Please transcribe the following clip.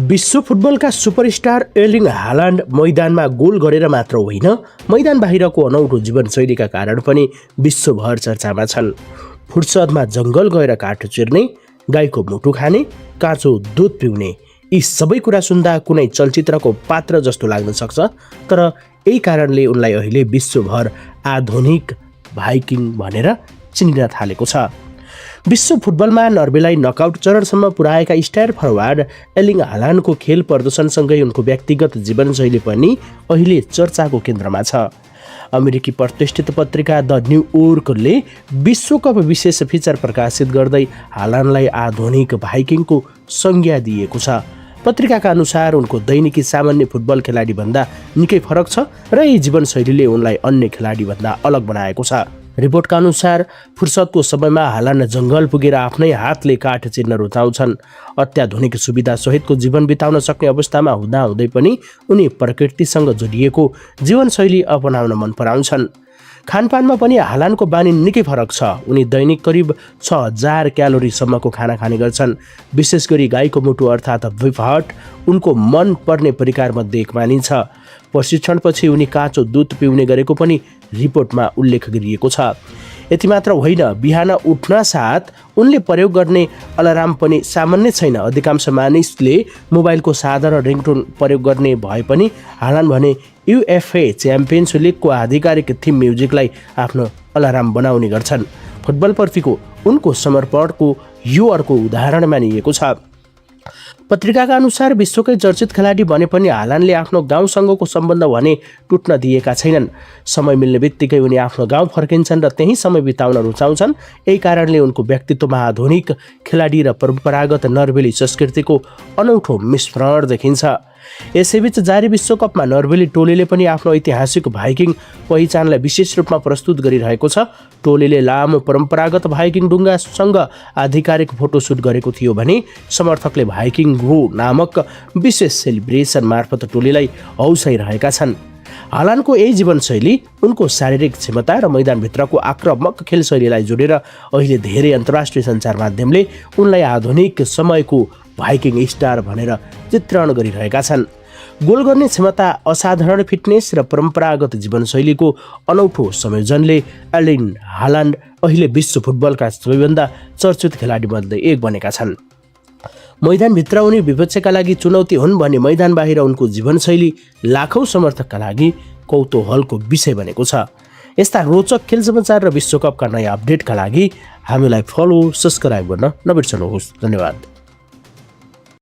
विश्व फुटबलका सुपरस्टार एर्लिङ हालान्ड मैदानमा गोल गरेर मात्र होइन, मैदान बाहिरको अनौठो जीवनशैलीका कारण पनि विश्वभर चर्चामा छन्। फुर्सदमा जङ्गल गएर काठ चिर्ने, गाईको मुटु खाने, काँचो दुध पिउने, यी सबै कुरा सुन्दा कुनै चलचित्रको पात्र जस्तो लाग्न सक्छ। तर यही कारणले उनलाई अहिले विश्वभर आधुनिक भाइकिङ भनेर चिनिन थालेको छ। विश्व फुटबलमा नर्वेलाई नकआउट चरणसम्म पुर्याएका स्टार फरवार्ड एर्लिङ हालान्डको खेल प्रदर्शनसँगै उनको व्यक्तिगत जीवनशैली पनि अहिले चर्चाको केन्द्रमा छ। अमेरिकी प्रतिष्ठित पत्रिका द न्युयोर्करले विश्वकप विशेष फिचर प्रकाशित गर्दै हालान्डलाई आधुनिक भाइकिङको संज्ञा दिएको छ। पत्रिकाका अनुसार उनको दैनिकी सामान्य फुटबल खेलाडीभन्दा निकै फरक छ र यही जीवनशैलीले उनलाई अन्य खेलाडीभन्दा अलग बनाएको छ। रिपोर्टका अनुसार फुर्सदको समयमा हालान्ड जङ्गल पुगेर आफ्नै हातले काठ चिर्न रुचाउँछन्। अत्याधुनिक सुविधा सहितको जीवन बिताउन सक्ने अवस्थामा हुँदाहुँदै पनि उनी प्रकृतिसँग जोडिएको जीवनशैली अपनाउन मन पराउँछन्। खानपानमा पनि हालान्डको बानी निकै फरक छ। उनी दैनिक करिब 6000 क्यालोरीसम्मको खाना खाने गर्छन्। विशेष गरी गाईको मुटु अर्थात् बिफ हट उनको मन पर्ने परिकारमध्ये एक मानिन्छ। प्रशिक्षणपछि उनी काँचो दुध पिउने गरेको पनि रिपोर्टमा उल्लेख गरिएको छ। यति मात्र होइन, बिहान उठ्न साथ उनले प्रयोग गर्ने अलार्म पनि सामान्य छैन। अधिकांश मानिसले मोबाइलको साधारण रिङटोन प्रयोग गर्ने भए पनि हालान्ड भने युएफए च्याम्पियन्स लिगको आधिकारिक थिम म्युजिकलाई आफ्नो अलार्म बनाउने गर्छन्। फुटबलप्रतिको उनको समर्पणको यो अर्को उदाहरण मानिएको छ। पत्रिकाका अनुसार विश्वकै चर्चित खेलाडी बने पनि हालान्डले आफ्नो गाउँसँगको सम्बन्ध भने टुट्न दिएका छैनन्। समय मिल्ने बित्तिकै उनी आफ्नो गाउँ फर्किन्छन् र त्यही समय बिताउन रुचाउँछन्। यही कारणले उनको व्यक्तित्वमा आधुनिक खेलाडी र परम्परागत नर्वेली संस्कृतिको अनौठो मिश्रण देखिन्छ। यसैबीच जारी विश्वकपमा नर्वेली टोलीले पनि आफ्नो ऐतिहासिक भाइकिङ पहिचानलाई विशेष रूपमा प्रस्तुत गरिरहेको छ। टोलीले लामो परम्परागत भाइकिङ डुङ्गासँग आधिकारिक फोटोसुट गरेको थियो भने समर्थकले भाइकिङ गो नामक विशेष सेलिब्रेसन मार्फत टोलीलाई हौसाइरहेका छन्। हालान्डको यही जीवनशैली उनको शारीरिक क्षमता र मैदानभित्रको आक्रामक खेलशैलीलाई जोडेर अहिले धेरै अन्तर्राष्ट्रिय सञ्चार माध्यमले उनलाई आधुनिक समयको भाइकिङ स्टार भनेर चित्रण गरिरहेका छन्। गोल गर्ने क्षमता, असाधारण फिटनेस र परम्परागत जीवनशैलीको अनौठो संयोजनले एर्लिङ हालान्ड अहिले विश्व फुटबलका सबैभन्दा चर्चित खेलाडीमध्ये एक बनेका छन्। मैदानभित्र उनी विपक्षका लागि चुनौती हुन् भने मैदान बाहिर उनको जीवनशैली लाखौँ समर्थकका लागि कौतूहलको विषय बनेको छ। यस्ता रोचक खेल समाचार र विश्वकपका नयाँ अपडेटका लागि हामीलाई फलो, सब्स्क्राइब गर्न नबिर्सनुहोस्। धन्यवाद।